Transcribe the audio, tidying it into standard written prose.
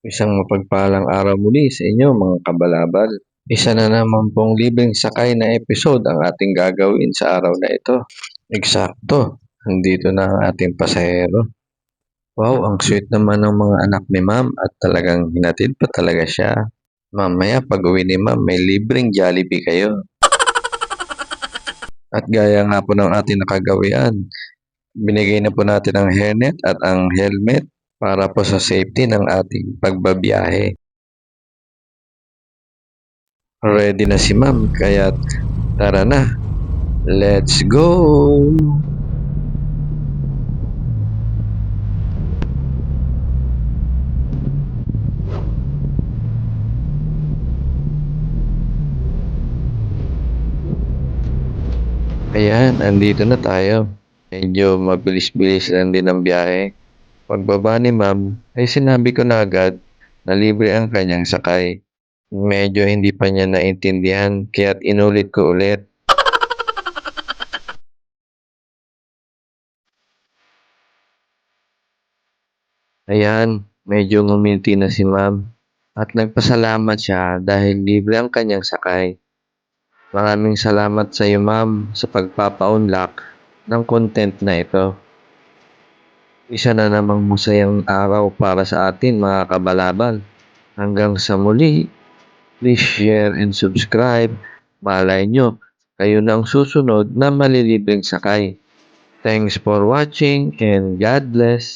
Isang mapagpalang araw muli sa inyo mga kabalabal. Isa na naman pong libreng sakay na episode ang ating gagawin sa araw na ito. Eksakto, andito na ang ating pasahero. Wow, ang sweet naman ng mga anak ni ma'am at talagang hinatid pa talaga siya. Mamaya pag uwi ni ma'am may libreng Jollibee kayo. At gaya nga po ng ating nakagawian, binigay na po natin ang hairnet at ang helmet para po sa safety ng ating pagbabiyahe. Ready na si ma'am, kaya tara na. Let's go! Ayan, andito na tayo. Medyo mabilis-bilis lang din ang biyahe. Pagbaba ni ma'am, ay sinabi ko na agad na libre ang kanyang sakay. Medyo hindi pa niya naintindihan, kaya't inulit ko ulit. Ayan, medyo ngumiti na si ma'am. At nagpasalamat siya dahil libre ang kanyang sakay. Maraming salamat sa iyo ma'am sa pagpapaunlak ng content na ito. Isa na namang masayang araw para sa atin mga kabalabal. Hanggang sa muli, please share and subscribe. Malay nyo, kayo na ang susunod na malilibreng sakay. Thanks for watching and God bless.